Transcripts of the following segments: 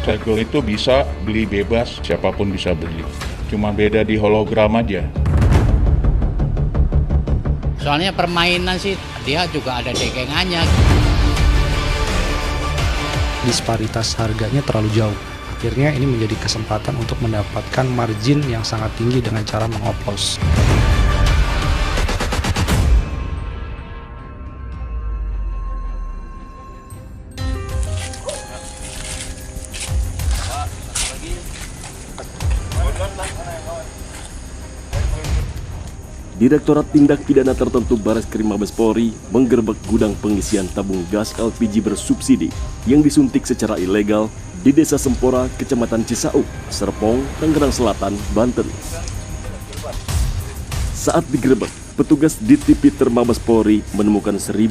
Segel itu bisa beli bebas, siapapun bisa beli. Cuma beda di hologram aja. Soalnya permainan sih dia juga ada degengannya. Disparitas harganya terlalu jauh. Akhirnya ini menjadi kesempatan untuk mendapatkan margin yang sangat tinggi dengan cara mengoplos. Direktorat Tindak Pidana Tertentu Bareskrim Mabes Polri menggerebek gudang pengisian tabung gas LPG bersubsidi yang disuntik secara ilegal di Desa Sempora, Kecamatan Cisauk, Serpong, Tangerang Selatan, Banten. Saat digerebek, petugas Ditipiter Mabes Polri menemukan 1.501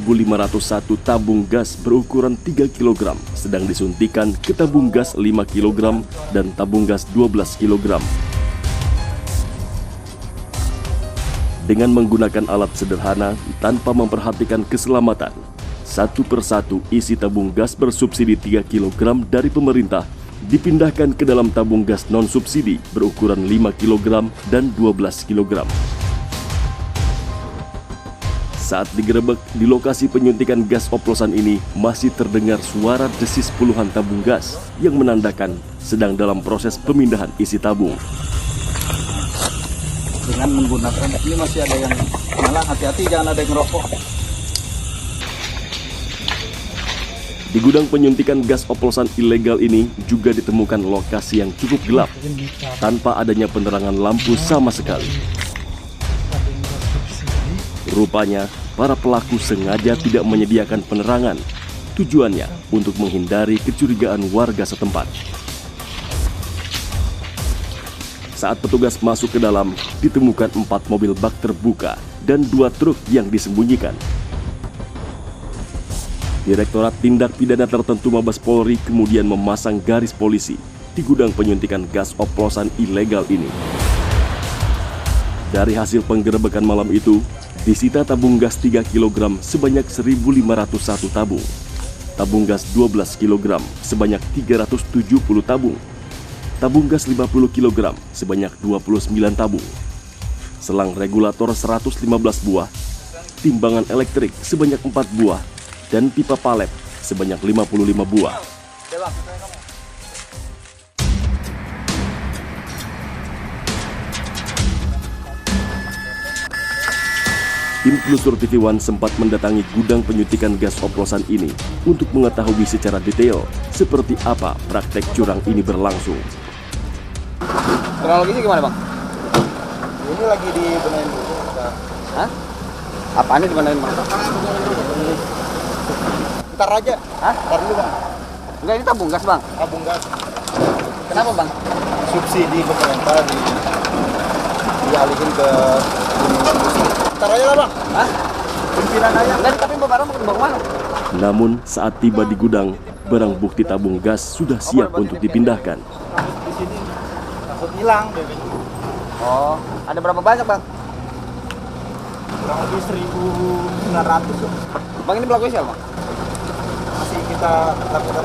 tabung gas berukuran 3 kg, sedang disuntikan ke tabung gas 5 kg dan tabung gas 12 kg. Dengan menggunakan alat sederhana tanpa memperhatikan keselamatan, satu persatu isi tabung gas bersubsidi 3 kg dari pemerintah dipindahkan ke dalam tabung gas non-subsidi berukuran 5 kg dan 12 kg. Saat digerebek di lokasi penyuntikan gas oplosan ini masih terdengar suara desis puluhan tabung gas yang menandakan sedang dalam proses pemindahan isi tabung. Dengan menggunakan ini masih ada yang nyala, hati-hati jangan ada yang ngerokok. Di gudang penyuntikan gas oplosan ilegal ini juga ditemukan lokasi yang cukup gelap tanpa adanya penerangan lampu sama sekali. Rupanya para pelaku sengaja tidak menyediakan penerangan, tujuannya untuk menghindari kecurigaan warga setempat. Saat petugas masuk ke dalam, ditemukan 4 mobil bak terbuka dan 2 truk yang disembunyikan. Direktorat Tindak Pidana Tertentu Mabes Polri kemudian memasang garis polisi di gudang penyuntikan gas oplosan ilegal ini. Dari hasil penggerebekan malam itu, disita tabung gas 3 kg sebanyak 1.501 tabung, tabung gas 12 kg sebanyak 370 tabung, tabung gas 50 kg sebanyak 29 tabung, selang regulator 115 buah, timbangan elektrik sebanyak 4 buah, dan pipa palet sebanyak 55 buah. Tim Penelusur TV One sempat mendatangi gudang penyuntikan gas oplosan ini untuk mengetahui secara detail seperti apa praktek curang ini berlangsung. Kronologisnya gimana, Bang? Ini lagi dibenerin dulu. Hah? Apaan ini dibenerin, Bang? Ntar aja. Hah? Ntar dulu, Bang. Enggak, ini tabung gas, Bang. Tabung gas. Kenapa, Bang? Subsidi pemerintah dialihin ke ntar aja lah, Bang. Hah? Pimpinan aja. Enggak, tapi barang mau dibawa kemana? Namun saat tiba di gudang, barang bukti tabung gas sudah siap untuk dipindahkan. Di sini takut hilang. Oh, ada berapa banyak, Bang? Kurang lebih 1.900. Bang, ini pelakunya siapa, Bang? Masih kita lakukan.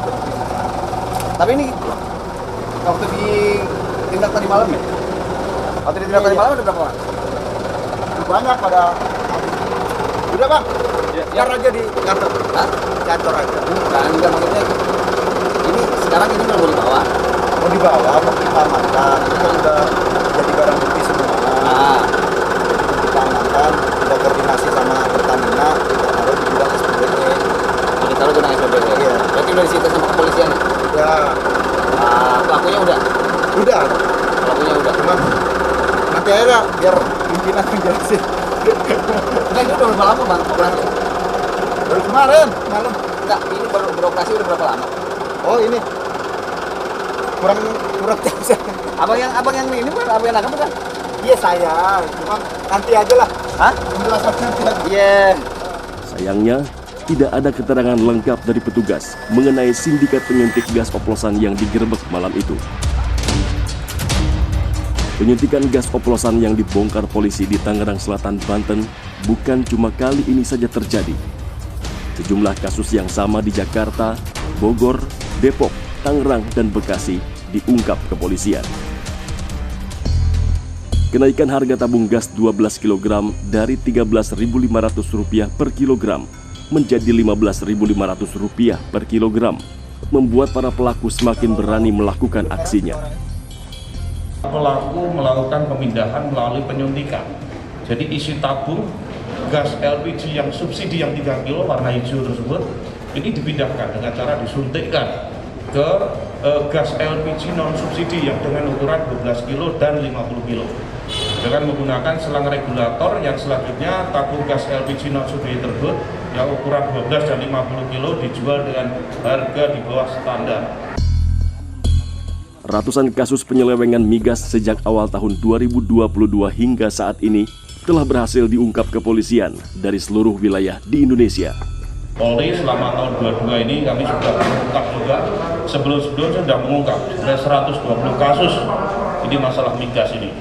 Tapi ini waktu ditindak tadi malam ya? Waktu ditindak tadi malam ada berapa orang? Banyak pada. Udah, Bang. Biar aja di kantor. Hah? Kantor aja. Bukan, enggak maksudnya. Ini sekarang ini mau dibawa. Mau dibawa, mau kita amankan. Itu kan udah jadi barang bukti semua. Nah, kita amankan, kita koordinasi sama Pertamina, kita taruh di gudang SPBE. Kita taruh gudang SPBE. Iya. Berarti udah disita sama kepolisian ya? Udah. Nah, pelakunya udah? Udah. Pelakunya udah. Cuman nanti aja lah, biar pimpinan menjelasin. Nah, ini udah berapa lama, Bang, operasi? Baru kemarin, malam. Enggak, ini baru beroperasi udah berapa lama? Oh, ini kurang jauh. Abang yang ini bukan abang yang nangkap bukan? Iya, saya. Cuma nanti aja lah. Hah? Penjelasan nanti aja. Iya. Sayangnya, tidak ada keterangan lengkap dari petugas mengenai sindikat penyuntik gas oplosan yang digerebek malam itu. Penyuntikan gas oplosan yang dibongkar polisi di Tangerang Selatan, Banten bukan cuma kali ini saja terjadi. Sejumlah kasus yang sama di Jakarta, Bogor, Depok, Tangerang, dan Bekasi diungkap kepolisian. Kenaikan harga tabung gas 12 kg dari Rp13.500 per kilogram menjadi Rp15.500 per kilogram membuat para pelaku semakin berani melakukan aksinya. Pelaku melakukan pemindahan melalui penyuntikan. Jadi isi tabung gas LPG yang subsidi yang 3 kilo warna hijau tersebut ini dipindahkan dengan cara disuntikkan ke gas LPG non subsidi yang dengan ukuran 12 kilo dan 50 kilo. Dengan menggunakan selang regulator yang selanjutnya tabung gas LPG non subsidi tersebut yang ukuran 12 dan 50 kilo dijual dengan harga di bawah standar. Ratusan kasus penyelewengan migas sejak awal tahun 2022 hingga saat ini telah berhasil diungkap kepolisian dari seluruh wilayah di Indonesia. Polri selama tahun 22 ini kami sudah mengungkap juga, sebelum-sebelumnya sudah mengungkap ada 120 kasus ini masalah migas ini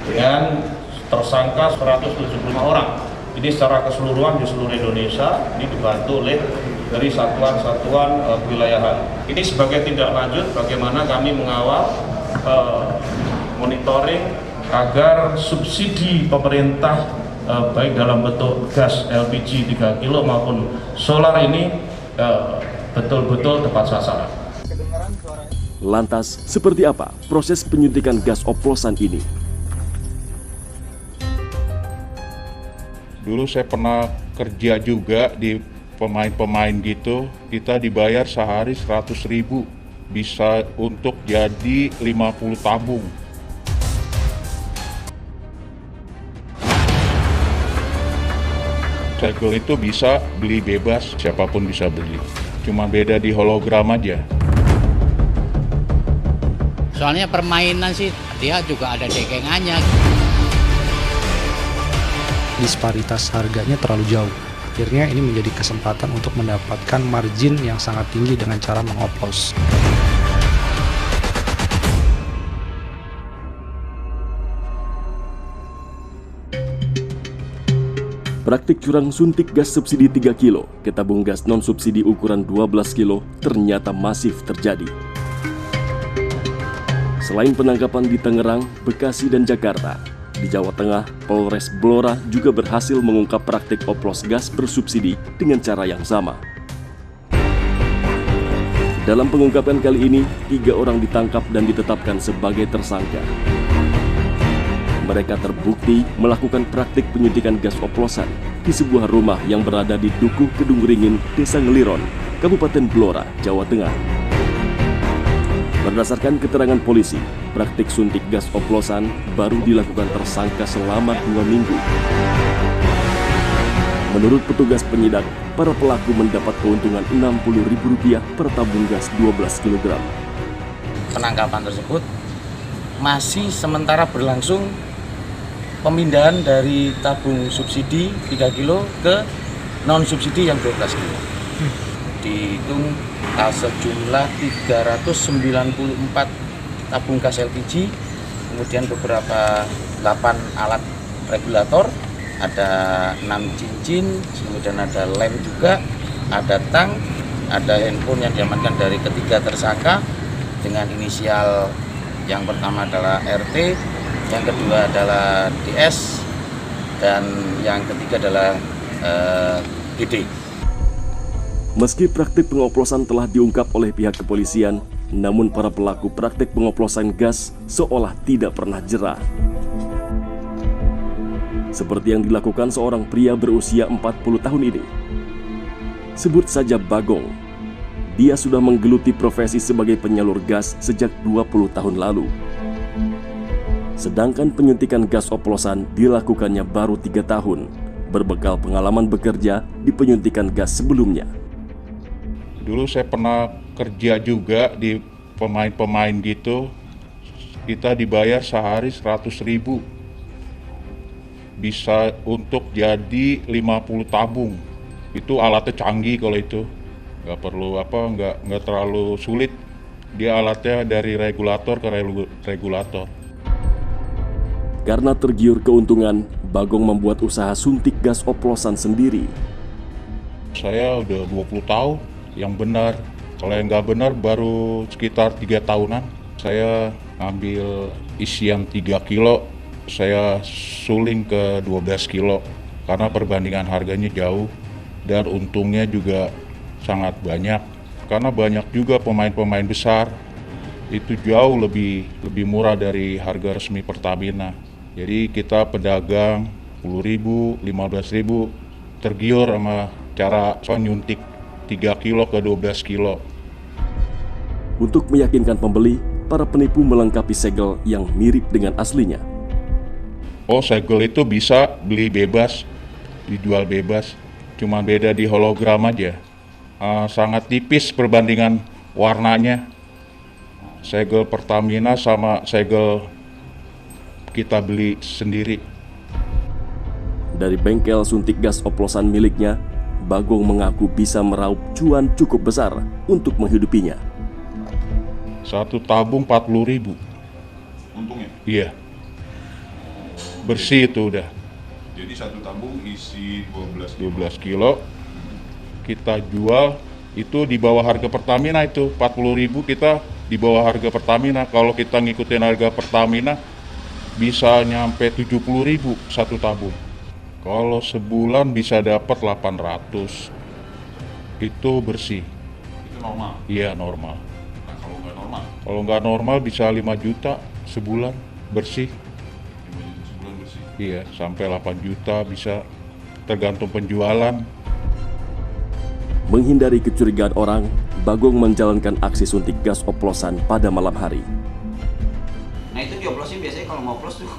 dengan tersangka 175 orang. Ini secara keseluruhan di seluruh Indonesia, ini dibantu oleh dari satuan-satuan kewilayahan. Ini sebagai tindak lanjut bagaimana kami mengawal monitoring agar subsidi pemerintah baik dalam bentuk gas LPG 3 kilo maupun solar ini betul-betul tepat sasaran. Lantas, seperti apa proses penyuntikan gas oplosan ini? Dulu saya pernah kerja juga di pemain-pemain gitu, kita dibayar sehari 100.000, bisa untuk jadi 50 tabung. Segel itu bisa beli bebas, siapapun bisa beli. Cuma beda di hologram aja. Soalnya permainan sih dia juga ada dekengannya. Disparitas harganya terlalu jauh. Akhirnya ini menjadi kesempatan untuk mendapatkan margin yang sangat tinggi dengan cara mengoplos. Praktik curang suntik gas subsidi 3 kilo ke tabung gas non-subsidi ukuran 12 kilo ternyata masif terjadi. Selain penangkapan di Tangerang, Bekasi, dan Jakarta, di Jawa Tengah, Polres Blora juga berhasil mengungkap praktik oplos gas bersubsidi dengan cara yang sama. Dalam pengungkapan kali ini, 3 orang ditangkap dan ditetapkan sebagai tersangka. Mereka terbukti melakukan praktik penyuntikan gas oplosan di sebuah rumah yang berada di Dukuh Kedung Ringin, Desa Ngeliron, Kabupaten Blora, Jawa Tengah. Berdasarkan keterangan polisi, praktik suntik gas oplosan baru dilakukan tersangka selama 2 minggu. Menurut petugas penyidak, para pelaku mendapat keuntungan Rp60.000 per tabung gas 12 kg. Penangkapan tersebut masih sementara berlangsung pemindahan dari tabung subsidi 3 kilo ke non subsidi yang 12 kilo. Dihitung sejumlah 394 tabung gas LPG, kemudian beberapa 8 alat regulator, ada 6 cincin, kemudian ada lem juga, ada tang, ada handphone yang diamankan dari ketiga tersangka dengan inisial yang pertama adalah RT, yang kedua adalah DS, dan yang ketiga adalah GD. Meski praktik pengoplosan telah diungkap oleh pihak kepolisian, namun para pelaku praktik pengoplosan gas seolah tidak pernah jera. Seperti yang dilakukan seorang pria berusia 40 tahun ini. Sebut saja Bagong. Dia sudah menggeluti profesi sebagai penyalur gas sejak 20 tahun lalu. Sedangkan penyuntikan gas oplosan dilakukannya baru 3 tahun, berbekal pengalaman bekerja di penyuntikan gas sebelumnya. Dulu saya pernah kerja juga di pemain-pemain gitu, kita dibayar sehari 100.000, bisa untuk jadi 50 tabung. Itu alatnya canggih kalau itu, nggak perlu nggak terlalu sulit. Dia alatnya dari regulator ke regulator. Karena tergiur keuntungan, Bagong membuat usaha suntik gas oplosan sendiri. Saya udah 20 tahun yang benar, Kalau yang nggak benar baru sekitar 3 tahunan. Saya ambil isian 3 kilo, saya suling ke 12 kilo karena perbandingan harganya jauh dan untungnya juga sangat banyak. Karena banyak juga pemain-pemain besar itu jauh lebih murah dari harga resmi Pertamina. Jadi kita pedagang 10.000, 15.000 tergiur sama cara nyuntik 3 kilo ke 12 kilo. Untuk meyakinkan pembeli, para penipu melengkapi segel yang mirip dengan aslinya. Oh, segel itu bisa beli bebas, dijual bebas, cuma beda di hologram aja. Sangat tipis perbandingan warnanya. Segel Pertamina sama segel kita beli sendiri. Dari bengkel suntik gas oplosan miliknya, Bagong mengaku bisa meraup cuan cukup besar untuk menghidupinya. Satu tabung 40.000. Untungnya? Iya. Bersih itu udah. Jadi satu tabung isi 12 kilo. Kita jual itu di bawah harga Pertamina itu 40.000, kita di bawah harga Pertamina. Kalau kita ngikutin harga Pertamina bisa nyampe 70.000 satu tabung. Kalau sebulan bisa dapat 800. Itu bersih. Itu normal? Iya, normal. Nah, kalau nggak normal? Kalau nggak normal bisa 5 juta sebulan bersih. 5 juta sebulan bersih? Iya, sampai 8 juta bisa, tergantung penjualan. Menghindari kecurigaan orang, Bagong menjalankan aksi suntik gas oplosan pada malam hari. Nah itu dioplosin biasanya kalau ngoplos tuh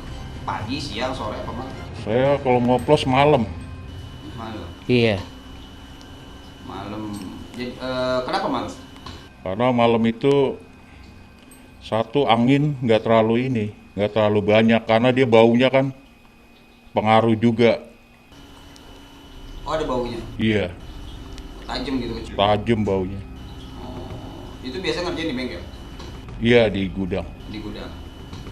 pagi, siang, sore apa malam? Saya kalau ngoplos malam. Malam. Iya. Malam. Jadi, kenapa malam? Karena malam itu satu angin nggak terlalu banyak karena dia baunya kan pengaruh juga. Oh ada baunya? Iya, Tajam gitu kecil? tajam baunya. Oh, itu biasa ngerjain di bengkel? Iya, di gudang. Di gudang.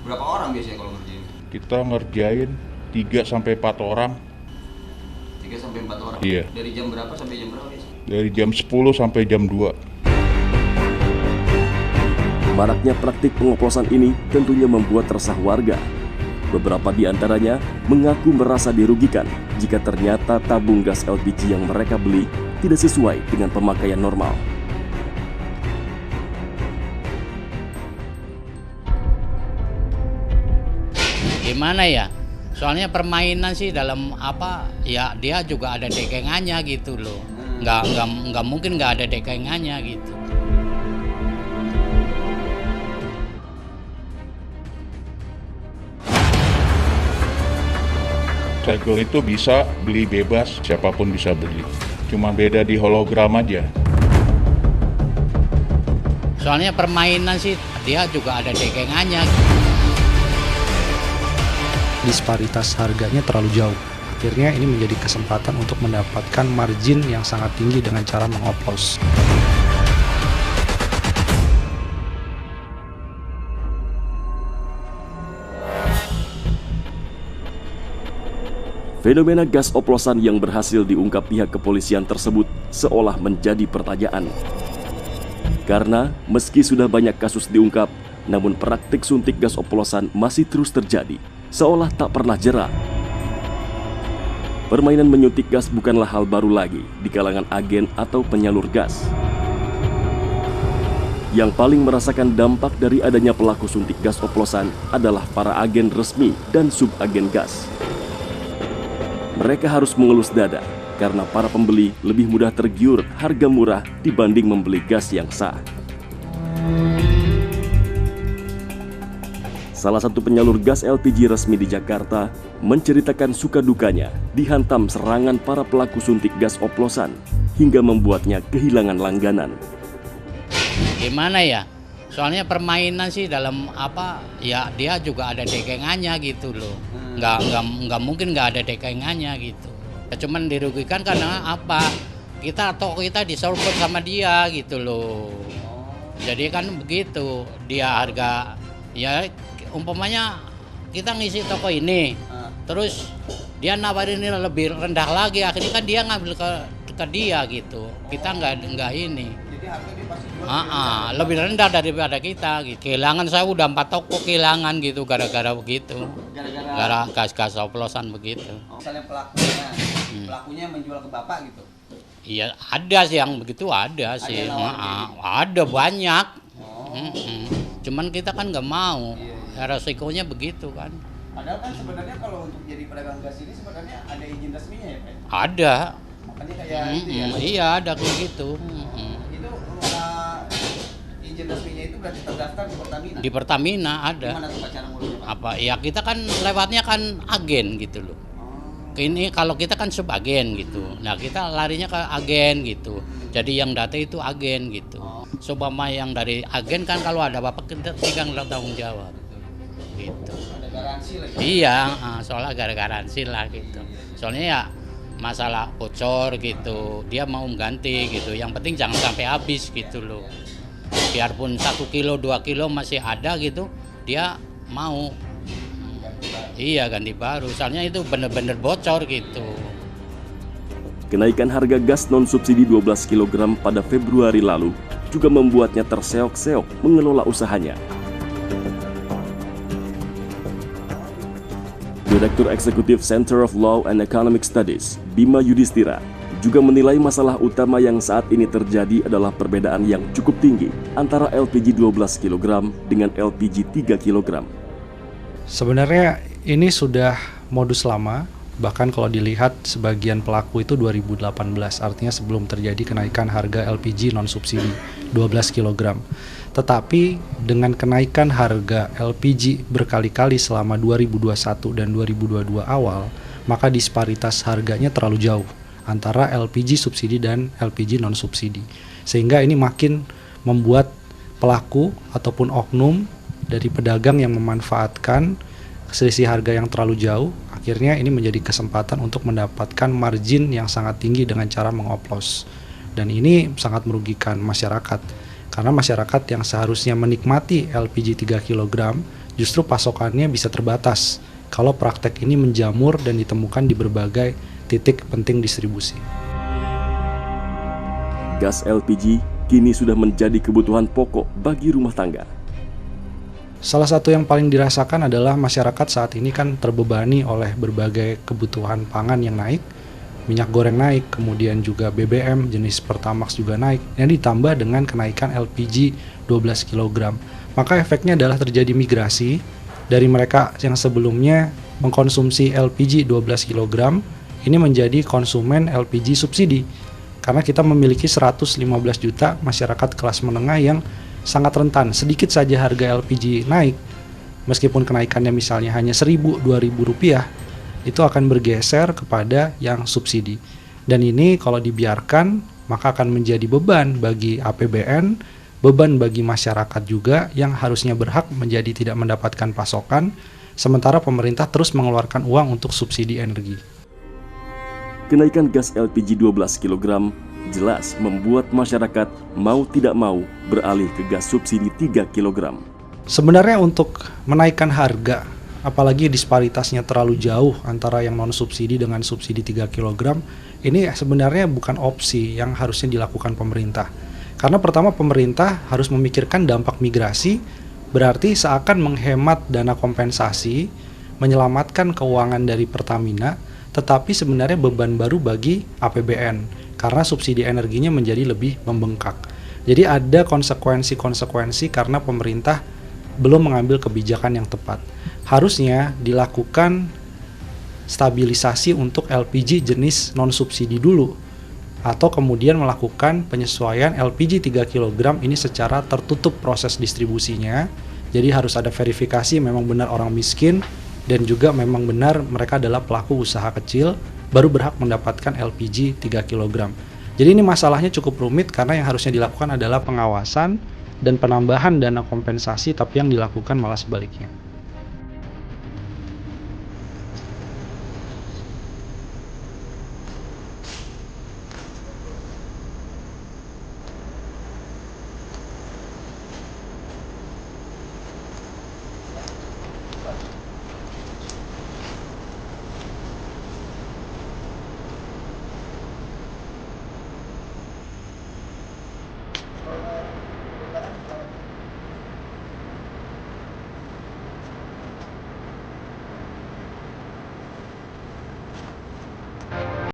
Berapa orang biasanya kalau ngerjain? Kita ngerjain 3-4 orang. 3-4 orang? Iya. Dari jam berapa sampai jam berapa biasanya? Dari jam 10 sampai jam 2. Maraknya praktik pengoplosan ini tentunya membuat resah warga. Beberapa di antaranya mengaku merasa dirugikan jika ternyata tabung gas LPG yang mereka beli tidak sesuai dengan pemakaian normal. Gimana ya? Soalnya permainan sih dalam apa ya, dia juga ada dekengannya gitu loh. Nggak mungkin nggak ada dekengannya gitu. Segel itu bisa beli bebas, siapapun bisa beli. Cuma beda di hologram aja. Soalnya permainan sih dia juga ada dekengannya. Disparitas harganya terlalu jauh. Akhirnya ini menjadi kesempatan untuk mendapatkan margin yang sangat tinggi dengan cara mengoplos. Fenomena gas oplosan yang berhasil diungkap pihak kepolisian tersebut seolah menjadi pertanyaan. Karena meski sudah banyak kasus diungkap, namun praktik suntik gas oplosan masih terus terjadi, seolah tak pernah jera. Permainan menyuntik gas bukanlah hal baru lagi di kalangan agen atau penyalur gas. Yang paling merasakan dampak dari adanya pelaku suntik gas oplosan adalah para agen resmi dan subagen gas. Mereka harus mengelus dada karena para pembeli lebih mudah tergiur harga murah dibanding membeli gas yang sah. Salah satu penyalur gas LPG resmi di Jakarta menceritakan suka dukanya dihantam serangan para pelaku suntik gas oplosan hingga membuatnya kehilangan langganan. Gimana ya? Soalnya permainan sih dalam apa ya, dia juga ada dekengannya gitu loh. Nggak mungkin nggak ada dekengannya gitu. Ya, cuman dirugikan karena apa? Kita disorot sama dia gitu loh. Jadi kan begitu, dia harga ya umpamanya kita ngisi toko ini, terus dia nawarin ini lebih rendah lagi, akhirnya kan dia ngambil ke dia gitu. Kita nggak ini. Jadi harga dia pasti jual Lebih rendah daripada kita gitu. Kehilangan, saya udah 4 toko kehilangan gitu gara-gara begitu. Gara gas oplosan begitu. misalnya pelakunya menjual ke bapak gitu. Iya, ada sih yang begitu, ada sih. Ada banyak. Cuman kita kan nggak mau. Ya, resikonya begitu kan. Padahal kan sebenarnya kalau untuk jadi pedagang gas ini sebenarnya ada izin resminya ya, Pak? Ada. Makanya kayak itu ya. Iya, ada kayak gitu. Itu izin resminya itu berarti terdaftar di Pertamina. Di Pertamina ada. Gimana tuh Pak cara ngurusnya, Pak? Apa ya, kita kan lewatnya kan agen gitu loh. Ini kalau kita kan subagen gitu. Nah, kita larinya ke agen gitu. Jadi yang data itu agen gitu. Seumpama yang dari agen kan kalau ada apa-apa kita tinggal tanggung jawab. Gitu. Ada garansi lagi. Iya, soalnya gara-garansi lah gitu. Soalnya ya masalah bocor gitu, dia mau ganti gitu. Yang penting jangan sampai habis gitu loh. Biarpun 1 kilo, 2 kilo masih ada gitu, dia mau. Iya, ganti baru. Soalnya itu bener-bener bocor gitu. Kenaikan harga gas non-subsidi 12 kg pada Februari lalu juga membuatnya terseok-seok mengelola usahanya. Direktur Eksekutif Center of Law and Economic Studies, Bima Yudhistira, juga menilai masalah utama yang saat ini terjadi adalah perbedaan yang cukup tinggi antara LPG 12 kg dengan LPG 3 kg. Sebenarnya ini sudah modus lama, bahkan kalau dilihat sebagian pelaku itu 2018, artinya sebelum terjadi kenaikan harga LPG non-subsidi 12 kg. Tetapi dengan kenaikan harga LPG berkali-kali selama 2021 dan 2022 awal, maka disparitas harganya terlalu jauh antara LPG subsidi dan LPG non-subsidi. Sehingga ini makin membuat pelaku ataupun oknum dari pedagang yang memanfaatkan selisih harga yang terlalu jauh, akhirnya ini menjadi kesempatan untuk mendapatkan margin yang sangat tinggi dengan cara mengoplos. Dan ini sangat merugikan masyarakat, karena masyarakat yang seharusnya menikmati LPG 3 kg justru pasokannya bisa terbatas kalau praktek ini menjamur dan ditemukan di berbagai titik penting distribusi. Gas LPG kini sudah menjadi kebutuhan pokok bagi rumah tangga. Salah satu yang paling dirasakan adalah masyarakat saat ini kan terbebani oleh berbagai kebutuhan pangan yang naik, minyak goreng naik, kemudian juga BBM jenis Pertamax juga naik, yang ditambah dengan kenaikan LPG 12 kg. Maka efeknya adalah terjadi migrasi dari mereka yang sebelumnya mengkonsumsi LPG 12 kg, ini menjadi konsumen LPG subsidi. Karena kita memiliki 115 juta masyarakat kelas menengah yang sangat rentan. Sedikit saja harga LPG naik, meskipun kenaikannya misalnya hanya Rp1.000-Rp2.000, itu akan bergeser kepada yang subsidi. Dan ini kalau dibiarkan, maka akan menjadi beban bagi APBN, beban bagi masyarakat juga yang harusnya berhak menjadi tidak mendapatkan pasokan, sementara pemerintah terus mengeluarkan uang untuk subsidi energi. Kenaikan gas LPG 12 kg jelas membuat masyarakat mau tidak mau beralih ke gas subsidi 3 kg. Sebenarnya untuk menaikkan harga, apalagi disparitasnya terlalu jauh antara yang non-subsidi dengan subsidi 3 kg, ini sebenarnya bukan opsi yang harusnya dilakukan pemerintah. Karena pertama, pemerintah harus memikirkan dampak migrasi, berarti seakan menghemat dana kompensasi, menyelamatkan keuangan dari Pertamina, tetapi sebenarnya beban baru bagi APBN, karena subsidi energinya menjadi lebih membengkak. Jadi ada konsekuensi-konsekuensi karena pemerintah belum mengambil kebijakan yang tepat. Harusnya dilakukan stabilisasi untuk LPG jenis non-subsidi dulu, atau kemudian melakukan penyesuaian LPG 3 kg ini secara tertutup proses distribusinya. Jadi harus ada verifikasi memang benar orang miskin dan juga memang benar mereka adalah pelaku usaha kecil, baru berhak mendapatkan LPG 3 kg. Jadi ini masalahnya cukup rumit karena yang harusnya dilakukan adalah pengawasan dan penambahan dana kompensasi, tapi yang dilakukan malah sebaliknya.